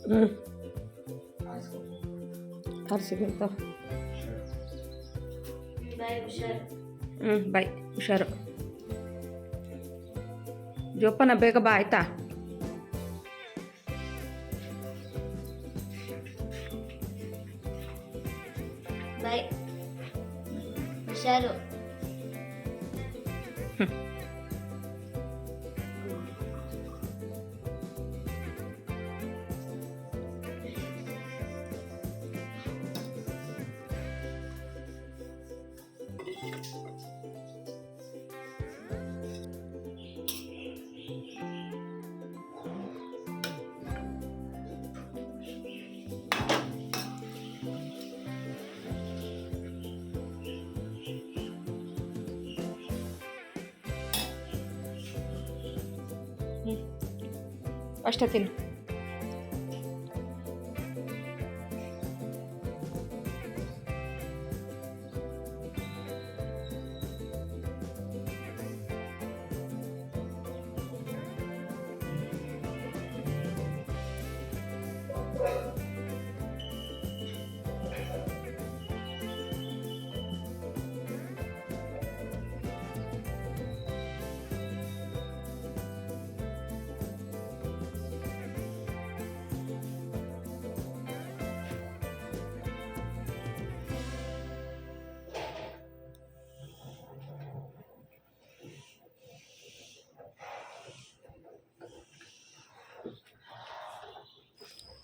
ಹ್ಞೂ ಆರಿಸಿದಂತ ಹ್ಞೂ ಬಾಯ್ ಹುಷಾರು ಜೋಪಾನ ಬೇಗ ಬಾ ಆಯಿತಾ ಬಾಯ್ ಹುಷಾರು. ಅಷ್ಟೇ ತಿನ್ನು.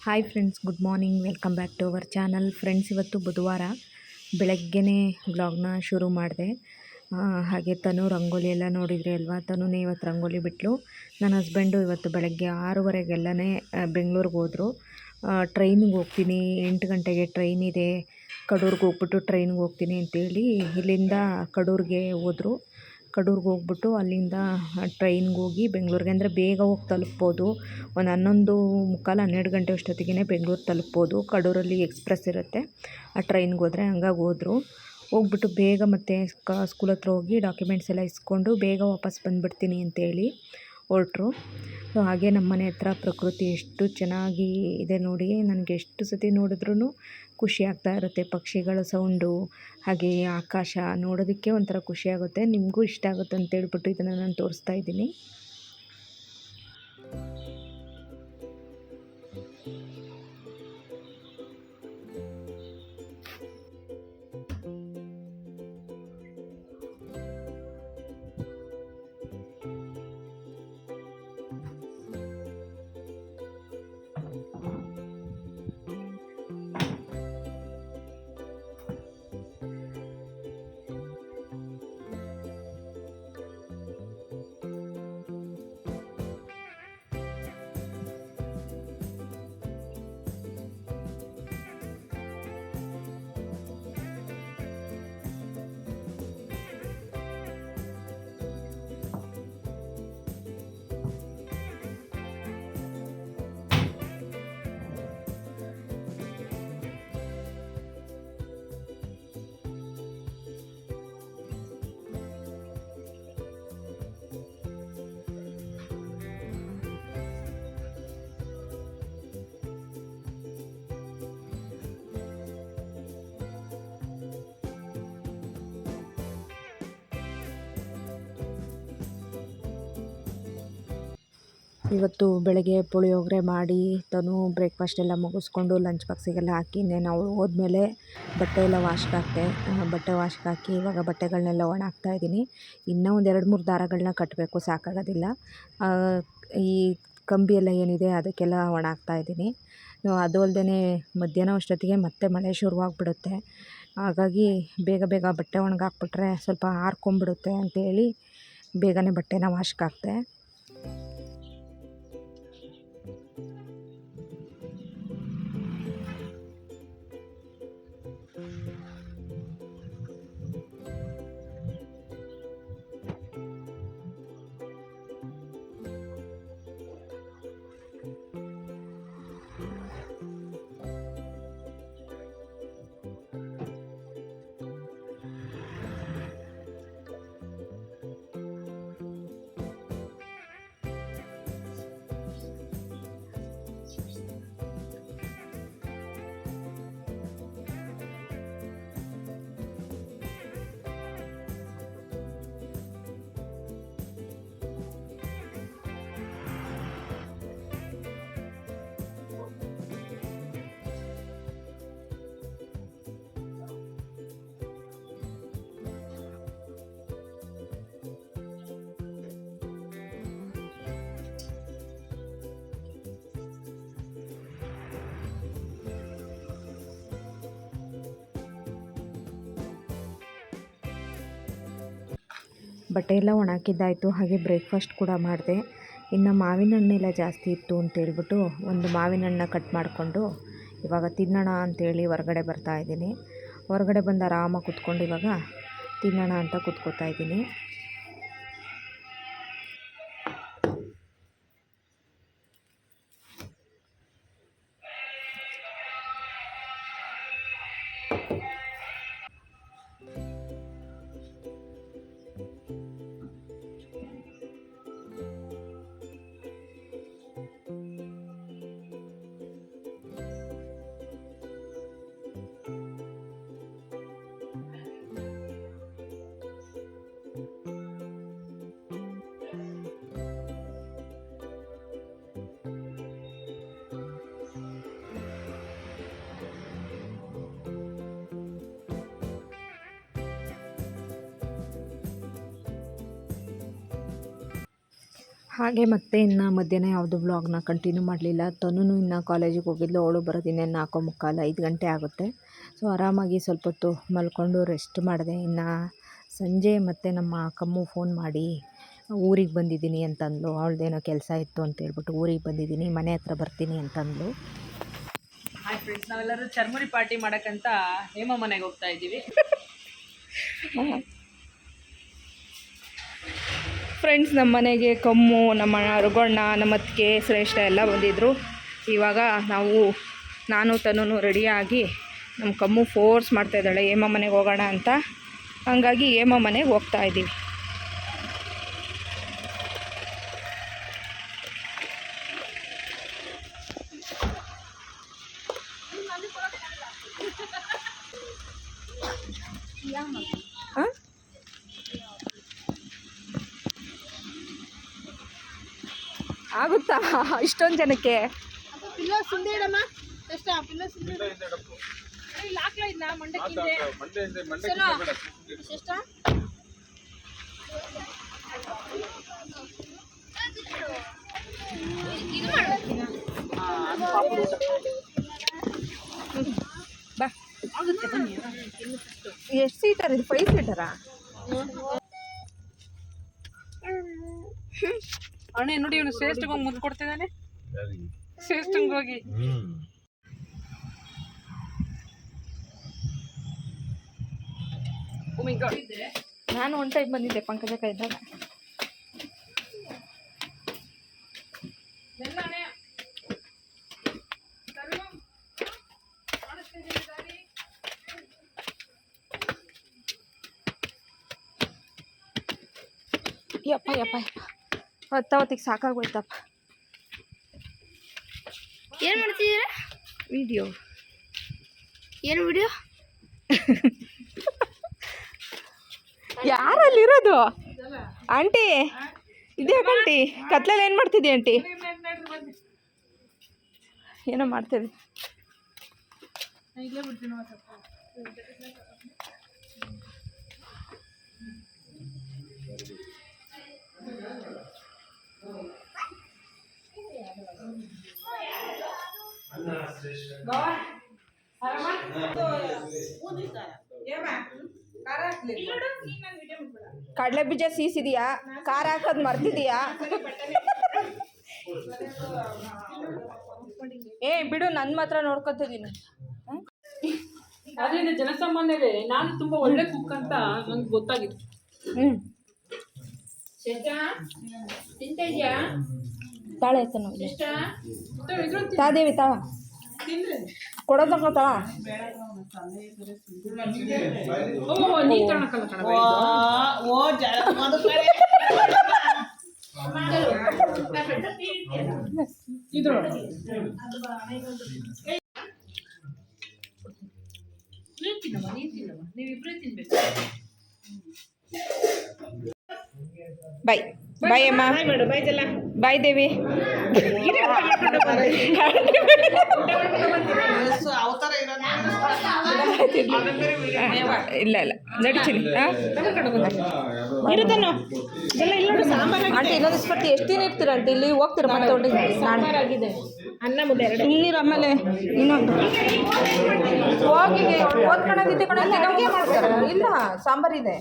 Hi friends, good morning. Welcome back to our channel. Friends, ಇವತ್ತು ಬುಧವಾರ ಬೆಳಗ್ಗೆನೇ ವ್ಲಾಗ್ನ ಶುರು ಮಾಡಿದೆ. ಹಾಗೆ ತನು ರಂಗೋಲಿ ಎಲ್ಲ ನೋಡಿದ್ರಿ ಅಲ್ವಾ. ತನುನೇ ಇವತ್ತು ರಂಗೋಲಿ ಬಿಟ್ಟಲು. ನನ್ನ ಹಸ್ಬೆಂಡು ಇವತ್ತು ಬೆಳಗ್ಗೆ 6:30ಗೆಲ್ಲನೇ ಬೆಂಗಳೂರಿಗೆ ಹೋದರು. ಟ್ರೈನಿಗೆ ಹೋಗ್ತೀನಿ, 8 ಗಂಟೆಗೆ ಟ್ರೈನ್ ಇದೆ, ಕಡೂರಿಗೆ ಹೋಗ್ಬಿಟ್ಟು ಟ್ರೈನ್ಗೆ ಹೋಗ್ತೀನಿ ಅಂತೇಳಿ ಇಲ್ಲಿಂದ ಕಡೂರಿಗೆ ಹೋದರು. ಕಡೂರಿಗೆ ಹೋಗ್ಬಿಟ್ಟು ಅಲ್ಲಿಂದ ಟ್ರೈನ್ಗೆ ಹೋಗಿ ಬೆಂಗಳೂರಿಗೆ, ಅಂದರೆ ಬೇಗ ಹೋಗಿ ತಲುಪ್ಬೋದು. ಒಂದು 11:45 12 ಗಂಟೆ ಅಷ್ಟೊತ್ತಿಗೆ ಬೆಂಗಳೂರು ತಲುಪ್ಬೋದು. ಕಡೂರಲ್ಲಿ ಎಕ್ಸ್ಪ್ರೆಸ್ ಇರುತ್ತೆ, ಆ ಟ್ರೈನ್ಗೆ ಹೋದರೆ. ಹಂಗಾಗಿ ಹೋದರು. ಹೋಗ್ಬಿಟ್ಟು ಬೇಗ ಮತ್ತೆ ಸ್ಕೂಲ್ ಹತ್ರ ಹೋಗಿ ಡಾಕ್ಯುಮೆಂಟ್ಸ್ ಎಲ್ಲ ಇಸ್ಕೊಂಡು ಬೇಗ ವಾಪಸ್ ಬಂದುಬಿಡ್ತೀನಿ ಅಂತೇಳಿ ಹೊರಟ್ರು. ಸೊ ಹಾಗೆ ನಮ್ಮ ಮನೆ ಹತ್ರ ಪ್ರಕೃತಿ ಎಷ್ಟು ಚೆನ್ನಾಗಿ ಇದೆ ನೋಡಿ. ನನಗೆ ಎಷ್ಟು ಸತಿ ನೋಡಿದ್ರೂ ಖುಷಿ ಆಗ್ತಾ ಇರುತ್ತೆ. ಪಕ್ಷಿಗಳ ಸೌಂಡು, ಹಾಗೆ ಆಕಾಶ ನೋಡೋದಕ್ಕೆ ಒಂಥರ ಖುಷಿಯಾಗುತ್ತೆ. ನಿಮಗೂ ಇಷ್ಟ ಆಗುತ್ತೆ ಅಂತೇಳ್ಬಿಟ್ಟು ಇದನ್ನು ನಾನು ತೋರಿಸ್ತಾ ಇದ್ದೀನಿ. ಇವತ್ತು ಬೆಳಗ್ಗೆ ಪುಳಿಯೋಗರೆ ಮಾಡಿ ತನು ಬ್ರೇಕ್ಫಾಸ್ಟ್ ಎಲ್ಲ ಮುಗಿಸ್ಕೊಂಡು ಲಂಚ್ ಬಾಕ್ಸಿಗೆಲ್ಲ ಹಾಕಿ ಇನ್ನೇನು ಅವಳು ಹೋದ್ಮೇಲೆ ಬಟ್ಟೆ ಎಲ್ಲ ವಾಶ್ಗೆ ಹಾಕ್ತೆ. ಬಟ್ಟೆ ವಾಶ್ಗೆ ಹಾಕಿ ಇವಾಗ ಬಟ್ಟೆಗಳನ್ನೆಲ್ಲ ಒಣ ಹಾಕ್ತಾಯಿದ್ದೀನಿ. ಇನ್ನೂ ಒಂದು 2-3 ದಾರಗಳನ್ನ ಕಟ್ಟಬೇಕು, ಸಾಕಾಗೋದಿಲ್ಲ. ಈ ಕಂಬಿ ಎಲ್ಲ ಏನಿದೆ ಅದಕ್ಕೆಲ್ಲ ಒಣ ಹಾಕ್ತಾಯಿದ್ದೀನಿ. ಅದು ಅಲ್ಲದೆ ಮಧ್ಯಾಹ್ನ ಅಷ್ಟೊತ್ತಿಗೆ ಮತ್ತೆ ಮಳೆ ಶುರುವಾಗ್ಬಿಡುತ್ತೆ. ಹಾಗಾಗಿ ಬೇಗ ಬೇಗ ಬಟ್ಟೆ ಒಣಗಾಕ್ಬಿಟ್ರೆ ಸ್ವಲ್ಪ ಆರ್ಕೊಂಬಿಡುತ್ತೆ ಅಂತೇಳಿ ಬೇಗನೆ ಬಟ್ಟೆನ ವಾಶ್ಗೆ ಹಾಕ್ತೆ. ಬಟ್ಟೆ ಎಲ್ಲ ಒಣಾಕಿದ್ದಾಯಿತು. ಹಾಗೆ ಬ್ರೇಕ್ಫಾಸ್ಟ್ ಕೂಡ ಮಾಡಿದೆ. ಇನ್ನು ಮಾವಿನ ಹಣ್ಣೆಲ್ಲ ಜಾಸ್ತಿ ಇತ್ತು ಅಂತೇಳ್ಬಿಟ್ಟು ಒಂದು ಮಾವಿನ ಹಣ್ಣನ್ನ ಕಟ್ ಮಾಡಿಕೊಂಡು ಇವಾಗ ತಿನ್ನೋಣ ಅಂಥೇಳಿ ಹೊರಗಡೆ ಬರ್ತಾಯಿದ್ದೀನಿ. ಹೊರಗಡೆ ಬಂದು ಆರಾಮಾಗಿ ಕೂತ್ಕೊಂಡು ಇವಾಗ ತಿನ್ನೋಣ ಅಂತ ಕೂತ್ಕೋತಾ ಇದ್ದೀನಿ. ಹಾಗೆ ಮತ್ತೆ ಇನ್ನು ಮಧ್ಯಾಹ್ನ ಯಾವುದು ವ್ಲಾಗ್ನ ಕಂಟಿನ್ಯೂ ಮಾಡಲಿಲ್ಲ. ತನೂ ಇನ್ನು ಕಾಲೇಜಿಗೆ ಹೋಗಿದ್ಲು. ಅವಳು ಬರೋದು ಇನ್ನೇನು 4:45 5 ಗಂಟೆ ಆಗುತ್ತೆ. ಸೊ ಆರಾಮಾಗಿ ಸ್ವಲ್ಪ ಹೊತ್ತು ಮಲ್ಕೊಂಡು ರೆಸ್ಟ್ ಮಾಡಿದೆ. ಇನ್ನು ಸಂಜೆ ಮತ್ತೆ ನಮ್ಮ ಅಕ್ಕಮ್ಮು ಫೋನ್ ಮಾಡಿ ಊರಿಗೆ ಬಂದಿದ್ದೀನಿ ಅಂತಂದ್ಲು. ಅವಳದೇನೋ ಕೆಲಸ ಇತ್ತು ಅಂತೇಳ್ಬಿಟ್ಟು ಊರಿಗೆ ಬಂದಿದ್ದೀನಿ, ಮನೆ ಹತ್ರ ಬರ್ತೀನಿ ಅಂತಂದ್ಲು. ಹಾಯ್ ಫ್ರೆಂಡ್ಸ್, ನಾವೆಲ್ಲರೂ ಚರ್ಮುರಿ ಪಾರ್ಟಿ ಮಾಡೋಕ್ಕಂತ ಹೇಮ ಮನೆಗೆ ಹೋಗ್ತಾ ಇದ್ದೀವಿ. ಫ್ರೆಂಡ್ಸ್, ನಮ್ಮ ಮನೆಗೆ ಕಮ್ಮು, ನಮ್ಮ ರುಗಣ್ಣ, ನಮ್ಮ ಅತ್ತಿಗೆ, ಶ್ರೇಷ್ಠ ಎಲ್ಲ ಬಂದಿದ್ದರು. ಇವಾಗ ನಾನು ತನೂ ರೆಡಿಯಾಗಿ ನಮ್ಮ ಕಮ್ಮು ಫೋರ್ಸ್ ಮಾಡ್ತಾಯಿದ್ದಾಳೆ ಹೇಮ ಮನೆಗೆ ಹೋಗೋಣ ಅಂತ. ಹಂಗಾಗಿ ಹೇಮ ಮನೆಗೆ ಹೋಗ್ತಾ ಇದ್ದೀವಿ. ಆಗುತ್ತಾ ಇಷ್ಟೊಂದು ಜನಕ್ಕೆ? ಬಾ, ಎಷ್ಟು ಸೀಟರ್ ಇದು? 5 ಸೀಟರಾ? ಅಣ್ಣ ನೋಡಿ, ಇವನು ಶ್ರೇಷ್ಠಗೆ ಹೋಗಿ ಮುದ್ದು ಕೊಡ್ತಿದ್ದಾನೆ. ಶ್ರೇಷ್ಠಂಗೆ ಹೋಗಿ ನಾನು ಒನ್ ಟೈಮ್ ಬಂದಿದ್ದೆ ಪಂಕಜಕ್ಕ ಇದ್ದಾಗ. ಯಪ್ಪ ಯಪ್ಪ ಯಪ್ಪ, ಹೊತ್ತವತ್ತಿಗೆ ಸಾಕಾಗೋಯ್ತಪ್ಪ. ಏನು ಮಾಡ್ತಿದ್ದೀರಾ? ವಿಡಿಯೋ. ಏನು ವಿಡಿಯೋ? ಯಾರಲ್ಲಿರೋದು? ಆಂಟಿ ಇದೇ ಆಂಟಿ, ಕತ್ಲಲ್ಲಿ ಏನು ಮಾಡ್ತಿದ್ದೆ ಆಂಟಿ? ಏನೋ ಮಾಡ್ತಿದ್ದೆ. ಕಡಲೆ ಬೀಜ ಸೀಸಿದೀಯಾ? ಖಾರ ಹಾಕೋದು ಮರ್ತಿದೀಯಾ? ಬಿಡು, ನನ್ನ ಮಾತ್ರ ನೋಡ್ಕೊತಿದ್ದೀನಿ. ಅದರಿಂದ ಜನಸಾಮಾನ್ಯರೇ ನಾನು ತುಂಬಾ ಒಳ್ಳೆ ಕುಕ್ ಅಂತ ನಂಗೆ ಗೊತ್ತಾಗಿತ್ತು. ತಾಳೆ ತಾದೇವಿ ತಾ ಕೊಡೋದಕ್ಕ ತಾ. ನೀ ತಗೊಳಕಲ್ಲ ಕಣ. ನೀವಿಬ್ರೇ ತಿನ್ಬೇಕು. ಬಾಯ್ ಬಾಯ್ ಅಮ್ಮ. ಬಾಯ್ ದೇವಿ. ಇಲ್ಲ ಇಲ್ಲ ನಡ್ತೀನಿ. ಇರುತ್ತೇನೋ ಆಂಟಿ, ಇನ್ನೊಂದು ಸ್ಪರ್ತಿ ಎಷ್ಟು ದಿನ ಇರ್ತೀರ ಆಂಟಿ ಇಲ್ಲಿ? ಹೋಗ್ತೀರ ಮತ್ತೆ ನಾಳೆ? ಅನ್ನ ಮುದ್ದೆ ಎರಡು. ಸುಮ್ಮನಿರು. ಆಮೇಲೆ ಇನ್ನೊಂದು ಹೋಗಿ ಓದ್ಕೊಳ್ಳೋದಿದೆ ಕಣ, ತಿನ್ನೋಕೆ ಮಾಡ್ತಾರೆ. ಇಲ್ಲ, ಸಾಂಬಾರಿದೆ,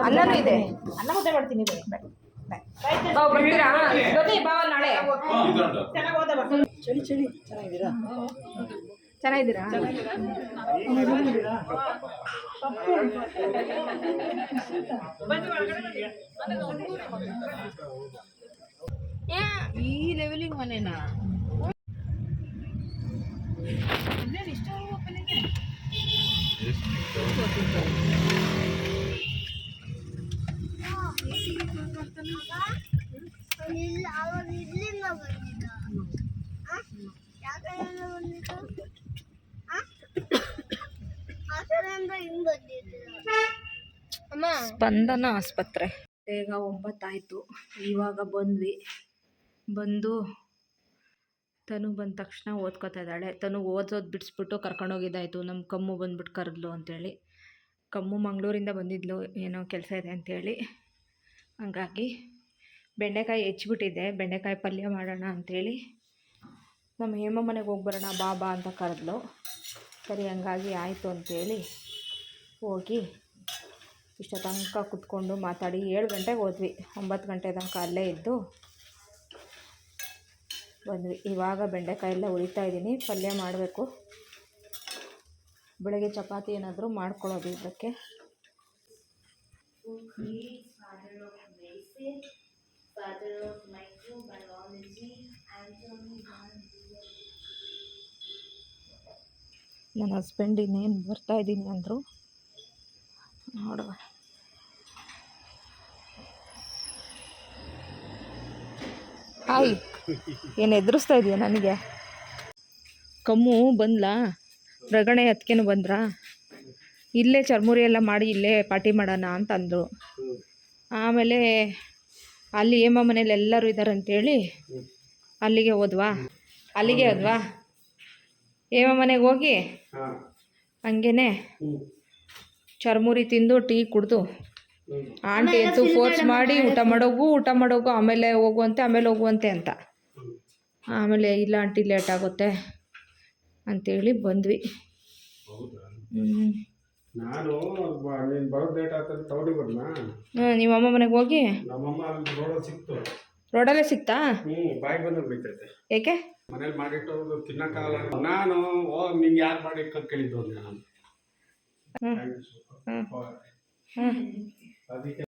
ಅನ್ನನೂ ಇದೆ. ಅನ್ನ ಮುದ್ದೆ ಮಾಡ್ತೀನಿ ಬೇ. ಬಾವು ಬರ್ತೀರಾ? ಬನ್ನಿ ಬಾವ, ನಾಳೆ ಚೆನ್ನಾಗಿ ಓದ ಬರ್ತೀನಿ. ಚೆನ್ನಾಗಿದ್ದೀರಾ? ಈ ಲೆವೆಲಿಗೆ ಮನೆನಾ ಸ್ಪಂದನ ಆಸ್ಪತ್ರೆ. ಬೇಗ 9 ಆಯಿತು. ಇವಾಗ ಬಂದ್ವಿ. ಬಂದು ತನು ಬಂದ ತಕ್ಷಣ ಓದ್ಕೋತಾ ಇದ್ದಾಳೆ. ತನು ಓದೋದು ಬಿಡಿಸ್ಬಿಟ್ಟು ಕರ್ಕೊಂಡೋಗಿದ್ದಾಯಿತು. ನಮ್ಮ ಕಮ್ಮು ಬಂದ್ಬಿಟ್ಟು ಕರೆದ್ಲು ಅಂಥೇಳಿ. ಕಮ್ಮು ಮಂಗಳೂರಿಂದ ಬಂದಿದ್ಲು, ಏನೋ ಕೆಲಸ ಇದೆ ಅಂಥೇಳಿ. ಹಂಗಾಗಿ ಬೆಂಡೆಕಾಯಿ ಹೆಚ್ಚಿಬಿಟ್ಟಿದ್ದೆ, ಬೆಂಡೆಕಾಯಿ ಪಲ್ಯ ಮಾಡೋಣ ಅಂಥೇಳಿ ನಮ್ಮ ಹೇಮ ಮನೆಗೆ ಹೋಗಿ ಬರೋಣ ಬಾ ಅಂತ ಕರೆದ್ಲು. ಸರಿ, ಹಂಗಾಗಿ ಆಯಿತು ಅಂಥೇಳಿ ಹೋಗಿ ಇಷ್ಟ ತನಕ ಕುತ್ಕೊಂಡು ಮಾತಾಡಿ 7 ಗಂಟೆಗೆ ಹೋದ್ವಿ. 9 ಗಂಟೆ ತನಕ ಅಲ್ಲೇ ಇದ್ದು ಬಂದ್ವಿ. ಇವಾಗ ಬೆಂಡೆಕಾಯಿ ಎಲ್ಲ ಉಳಿತಾ ಇದ್ದೀನಿ, ಪಲ್ಯ ಮಾಡಬೇಕು. ಬೆಳಗ್ಗೆ ಚಪಾತಿ ಏನಾದರೂ ಮಾಡ್ಕೊಳ್ಳೋದು ಇದಕ್ಕೆ. ನನ್ನ ಹಸ್ಬೆಂಡ್ ಇನ್ನೇನು ಬರ್ತಾಯಿದ್ದೀನಿ ಅಂದರು. ನೋಡುವ. ಹಾಯ್, ಏನು ಎದುರಿಸ್ತಾ ಇದೆಯಾ ನನಗೆ? ಕಮ್ಮು ಬಂದ್ಲಾ? ರಗಣೆ ಅದಕ್ಕೇನು ಬಂದ್ರಾ? ಇಲ್ಲೇ ಚರ್ಮುರಿ ಎಲ್ಲ ಮಾಡಿ ಇಲ್ಲೇ ಪಾರ್ಟಿ ಮಾಡೋಣ ಅಂತ ಅಂದರು. ಆಮೇಲೆ ಅಲ್ಲಿ ಹೇಮ ಮನೇಲಿ ಎಲ್ಲರೂ ಇದ್ದಾರೆ ಅಂಥೇಳಿ ಅಲ್ಲಿಗೆ ಹೋದ್ವಾ. ಹೇಮ ಮನೆಗೆ ಹೋಗಿ ಹಂಗೇ ಚರ್ಮುರಿ ತಿಂದು ಟೀ ಕುಡಿದು ಆಂಟಿ ಅಂತೂ ಫೋರ್ಸ್ ಮಾಡಿ ಊಟ ಮಾಡೋಗು ಆಮೇಲೆ ಹೋಗುವಂತೆ ಅಂತ. ಆಮೇಲೆ ಇಲ್ಲ ಆಂಟಿ ಲೇಟ್ ಆಗುತ್ತೆ ಅಂಥೇಳಿ ಬಂದ್ವಿ. ನಾನು ನೀನು ಬರೋದು ಲೇಟ್ ಆಗ್ತದೆ ಟೌನಿಗೆ ಬಂದ. ನಿಮ್ಮ ಅಮ್ಮ ಮನೆಗೆ ಹೋಗಿ ನಮ್ಮಮ್ಮ ಅಲ್ಲಿ ರೋಡಲ್ಲಿ ಸಿಕ್ತು. ರೋಡಲ್ಲೇ ಸಿಕ್ತಾ? ಬಾಯಿಗೆ ಬಂದು ಬೈತೈತೆ. ಏಕೆ? ಮನೇಲಿ ಮಾಡಿಟ್ಟು ತಿನ್ನಕ್ಕಾಗಲ್ಲ. ನಾನು ನಿಂಗೆ ಯಾರು ಮಾಡಿ ಕೇಳಿದ್ದು ನಾನು. ಅದಕ್ಕೆ